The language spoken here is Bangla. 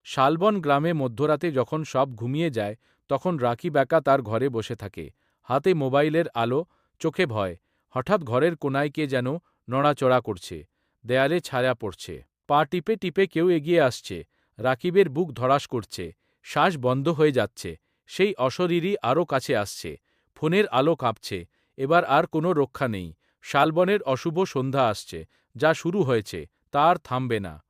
শালবন গ্রামে মধ্যরাতে যখন সব ঘুমিয়ে যায়, তখন রাকিব একা তার ঘরে বসে থাকে। হাতে মোবাইলের আলো, চোখে ভয়। হঠাৎ ঘরের কোনায় কে যেন নড়াচড়া করছে। দেয়ালে ছায়া পড়ছে। পা টিপে টিপে কেউ এগিয়ে আসছে। রাকিবের বুক ধড়াস করছে। শ্বাস বন্ধ হয়ে যাচ্ছে। সেই অশরীরই আরও কাছে আসছে। ফোনের আলো কাঁপছে। এবার আর কোনো রক্ষা নেই। শালবনের অশুভ সন্ধ্যা আসছে। যা শুরু হয়েছে, তা আর থামবে না।